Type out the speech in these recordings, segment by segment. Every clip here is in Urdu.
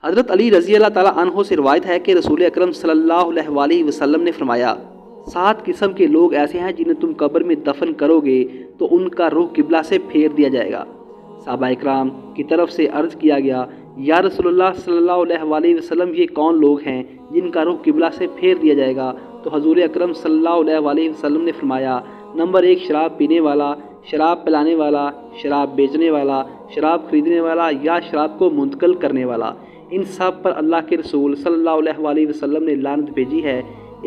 حضرت علی رضی اللہ تعالیٰ عنہ سے روایت ہے کہ رسول اکرم صلی اللہ علیہ وسلم نے فرمایا 7 قسم کے لوگ ایسے ہیں جنہیں تم قبر میں دفن کرو گے تو ان کا رخ قبلہ سے پھیر دیا جائے گا۔ صحابہ اکرام کی طرف سے عرض کیا گیا یا رسول اللہ صلی اللہ علیہ وسلم یہ کون لوگ ہیں جن کا رخ قبلہ سے پھیر دیا جائے گا؟ تو حضور اکرم صلی اللہ علیہ وسلم نے فرمایا نمبر 1 شراب پینے والا، شراب پلانے والا، شراب بیچنے والا، شراب خریدنے والا یا شراب کو منتقل کرنے والا۔ ان سب پر اللہ کے رسول صلی اللہ علیہ وسلم نے لعنت بھیجی ہے۔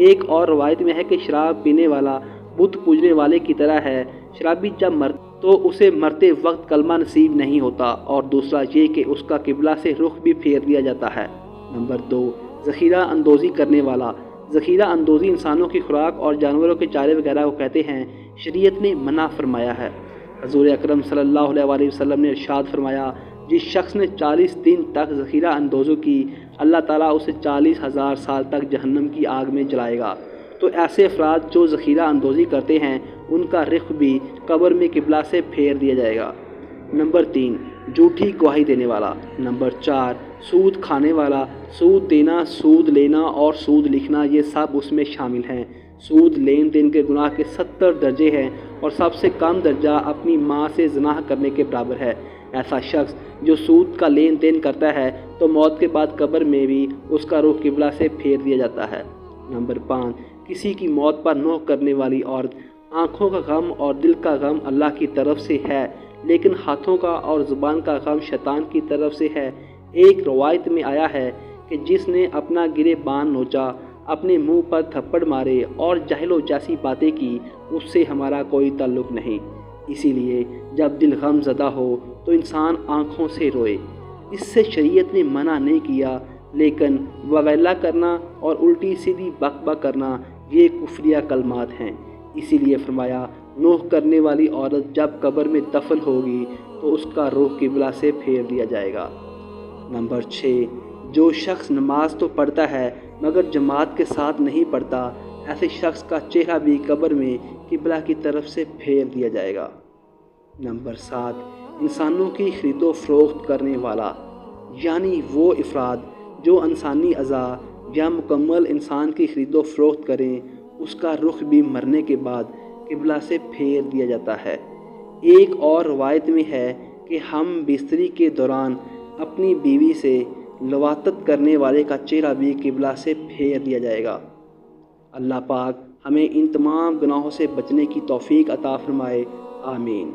ایک اور روایت میں ہے کہ شراب پینے والا بت پوجنے والے کی طرح ہے، شرابی جب تو اسے مرتے وقت کلمہ نصیب نہیں ہوتا، اور دوسرا یہ کہ اس کا قبلہ سے رخ بھی پھیر دیا جاتا ہے۔ نمبر 2 ذخیرہ اندوزی کرنے والا۔ ذخیرہ اندوزی انسانوں کی خوراک اور جانوروں کے چارے وغیرہ کو کہتے ہیں، شریعت نے منع فرمایا ہے۔ حضور اکرم صلی اللہ علیہ وسلم نے ارشاد فرمایا جس شخص نے 40 دن تک ذخیرہ اندوزی کی اللہ تعالیٰ اسے 40,000 سال تک جہنم کی آگ میں جلائے گا۔ تو ایسے افراد جو ذخیرہ اندوزی کرتے ہیں ان کا رخ بھی قبر میں قبلہ سے پھیر دیا جائے گا۔ نمبر 3 جھوٹی گواہی دینے والا۔ نمبر 4 سود کھانے والا۔ سود دینا، سود لینا اور سود لکھنا یہ سب اس میں شامل ہیں۔ سود لین دین کے گناہ کے 70 درجے ہیں اور سب سے کم درجہ اپنی ماں سے زنا کرنے کے برابر ہے۔ ایسا شخص جو سود کا لین دین کرتا ہے تو موت کے بعد قبر میں بھی اس کا رخ قبلہ سے پھیر دیا جاتا ہے۔ نمبر 5 کسی کی موت پر نوح کرنے والی عورت۔ آنکھوں کا غم اور دل کا غم اللہ کی طرف سے ہے، لیکن ہاتھوں کا اور زبان کا غم شیطان کی طرف سے ہے۔ ایک روایت میں آیا ہے کہ جس نے اپنا گریبان نوچا، اپنے منہ پر تھپڑ مارے اور جہلوں جیسی باتیں کی، اس سے ہمارا کوئی تعلق نہیں۔ اسی لیے جب دل غم زدہ ہو تو انسان آنکھوں سے روئے۔ اس سے شریعت نے منع نہیں کیا، لیکن وغیلہ کرنا اور الٹی سیدھی بک بک کرنا یہ کفریہ کلمات ہیں۔ اسی لیے فرمایا نوح کرنے والی عورت جب قبر میں دفن ہوگی تو اس کا رخ قبلہ سے پھیر دیا جائے گا۔ نمبر 6 جو شخص نماز تو پڑھتا ہے مگر جماعت کے ساتھ نہیں پڑھتا، ایسے شخص کا چہرہ بھی قبر میں قبلہ کی طرف سے پھیر دیا جائے گا۔ نمبر 7 انسانوں کی خرید و فروخت کرنے والا، یعنی وہ افراد جو انسانی اعضاء یا مکمل انسان کی خرید و فروخت کریں، اس کا رخ بھی مرنے کے بعد قبلہ سے پھیر دیا جاتا ہے۔ ایک اور روایت میں ہے کہ ہم بستری کے دوران اپنی بیوی سے لواطت کرنے والے کا چہرہ بھی قبلہ سے پھیر دیا جائے گا۔ اللہ پاک ہمیں ان تمام گناہوں سے بچنے کی توفیق عطا فرمائے، آمین۔